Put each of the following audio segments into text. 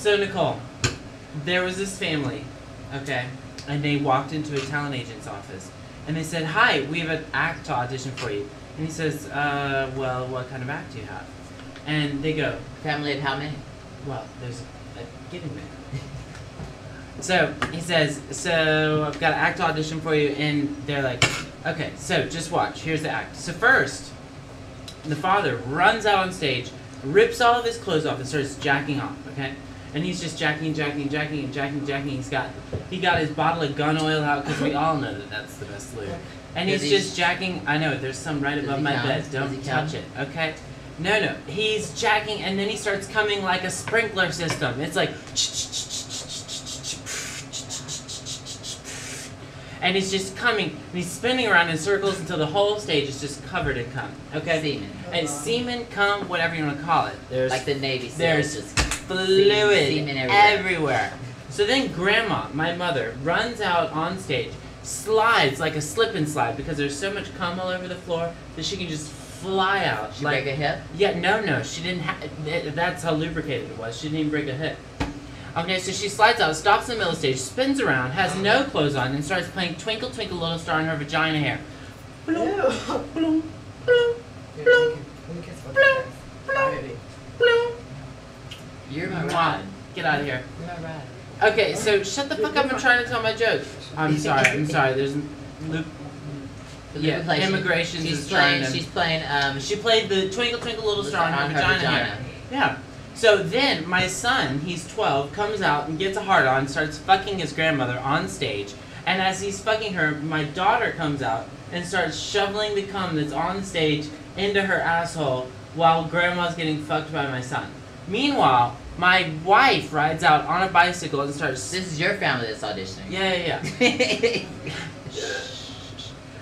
So, Nicole, there was this family, okay, and they walked into a talent agent's office, and they said, "Hi, we have an act to audition for you." And he says, well, what kind of act do you have? And they go, family of how many? well, there's a giving man. So, he says, so, I've got an act to audition for you, and they're like, okay, so, just watch, here's the act. So first, the father runs out on stage, rips all of his clothes off, and starts jacking off, okay? And he's just jacking. He got his bottle of gun oil out, because we all know that that's the best lube. And he's just jacking. I know, there's some right above my bed. Don't touch it, okay? No. He's jacking, and then he starts coming like a sprinkler system. It's like... And he's just coming, and he's spinning around in circles until the whole stage is just covered in cum, okay? Semen. And semen, cum, whatever you want to call it. There's like the Navy SEALs. There's just fluid semen everywhere. So then Grandma, my mother, runs out on stage, slides like a slip and slide because there's so much cum all over the floor that she can just fly out. She break a hip? Yeah, no, she didn't have, that's how lubricated it was. She didn't even break a hip. Okay, so she slides out, stops in the middle of the stage, spins around, has no clothes on, and starts playing Twinkle Twinkle Little Star in her vagina hair. Bloom, bloom, bloom, bloom, bloom, bloom, bloom. You're my ride. Get out of here. You're my ride. Okay, so shut the fuck up, I'm trying to tell my joke. I'm sorry, there's immigration is trying to... She's playing, she played the Twinkle Twinkle Little Star in her vagina hair. Yeah. So then, my son, he's 12, comes out and gets a hard-on, starts fucking his grandmother on stage. And as he's fucking her, my daughter comes out and starts shoveling the cum that's on the stage into her asshole while grandma's getting fucked by my son. Meanwhile, my wife rides out on a bicycle and starts... This is your family that's auditioning. Yeah.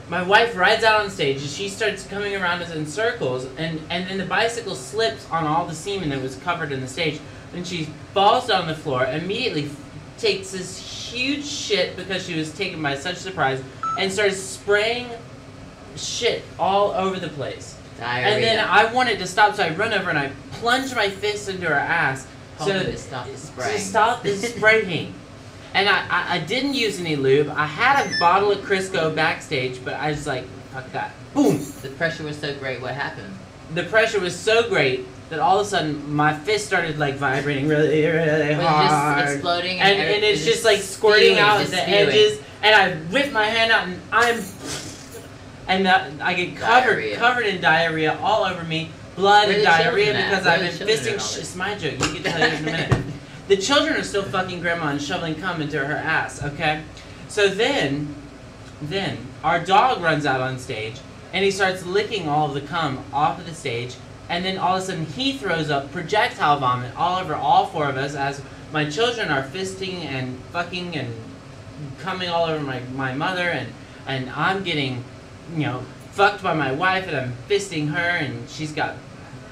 My wife rides out on stage, and she starts coming around us in circles, and then the bicycle slips on all the semen that was covered in the stage, and she falls down on the floor, immediately takes this huge shit because she was taken by such surprise, and starts spraying shit all over the place. Diarrhea. And then I wanted to stop, so I run over and I plunge my fist into her ass to stop the spraying. To stop the spraying. And I didn't use any lube. I had a bottle of Crisco backstage, but I was like, fuck that. Boom! The pressure was so great, what happened? The pressure was so great that all of a sudden my fist started like vibrating really hard. Just exploding and it's just like squirting out at the edges. And I whip my hand out and I get covered in diarrhea all over me. Blood and diarrhea because I've been fisting. It's my joke. You get to tell you in a minute. The children are still fucking grandma and shoveling cum into her ass, okay? So then our dog runs out on stage, and he starts licking all of the cum off of the stage, and then all of a sudden he throws up projectile vomit all over all four of us as my children are fisting and fucking and coming all over my mother, and I'm getting, fucked by my wife, and I'm fisting her, and she's got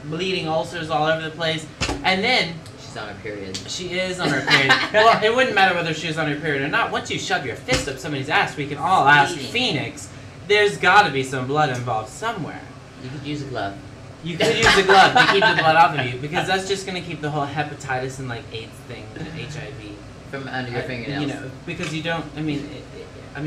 bleeding ulcers all over the place, and then... on her period. She is on her period. Well, it wouldn't matter whether she was on her period or not. Once you shove your fist up somebody's ass, we can all ask Phoenix, there's gotta be some blood involved somewhere. You could use a glove. You could use a glove to keep the blood off of you, because that's just gonna keep the whole hepatitis and AIDS thing, HIV. From under your fingernails. Because you don't, I mean,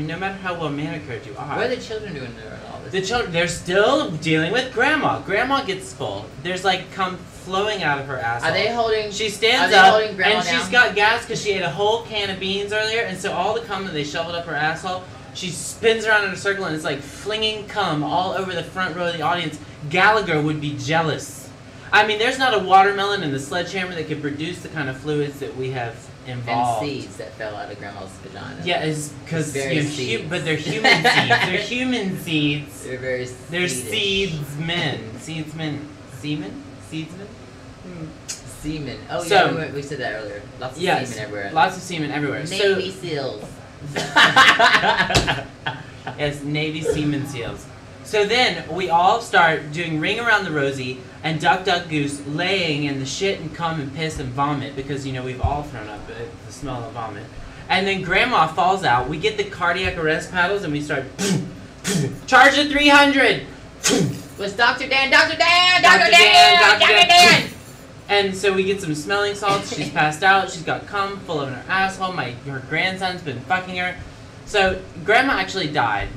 no matter how well manicured you are. What are the children doing during all this? The children, they're still dealing with grandma. Grandma gets full. There's like cum flowing out of her asshole. Are they holding? She stands up and she's got gas because she ate a whole can of beans earlier, and so all the cum that they shoveled up her asshole, she spins around in a circle and it's like flinging cum all over the front row of the audience. Gallagher would be jealous. I mean, there's not a watermelon in the sledgehammer that could produce the kind of fluids that we have involved. And seeds that fell out of grandma's vagina. Yeah, it's because but they're human seeds. They're human seeds. They're very. They're seedsmen. Seedsmen. Semen. Seedsmen? Semen. Oh, so, yeah, we said that earlier. Lots of semen everywhere. Lots of semen everywhere. Navy SEALs. Yes, Navy semen seals. So then, we all start doing Ring Around the Rosie and Duck Duck Goose, laying in the shit and cum and piss and vomit, because, we've all thrown up at the smell of vomit. And then Grandma falls out. We get the cardiac arrest paddles and we start... Charge at 300! Was Dr. Dan, Dr. Dan, Dr. Dan, Dr. Dan! And so we get some smelling salts. She's passed out. She's got cum full in her asshole. Her grandson's been fucking her. So Grandma actually died.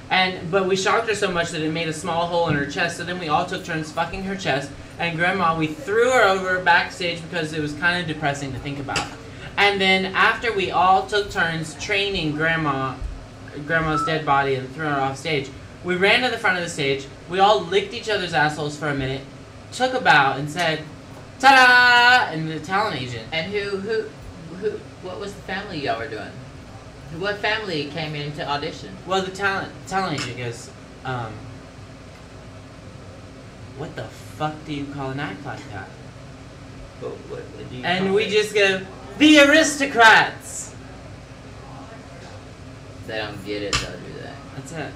But we shocked her so much that it made a small hole in her chest. So then we all took turns fucking her chest. And Grandma, we threw her over backstage because it was kind of depressing to think about. And then after we all took turns training Grandma's dead body and threw her off stage, we ran to the front of the stage. We all licked each other's assholes for a minute, took a bow, and said, "Ta-da!" And the talent agent. And what was the family y'all were doing? What family came in to audition? Well, the talent agent goes, what the fuck do you call an act like that? What do you and we just go, the Aristocrats! They don't get it, they'll do that. That's it.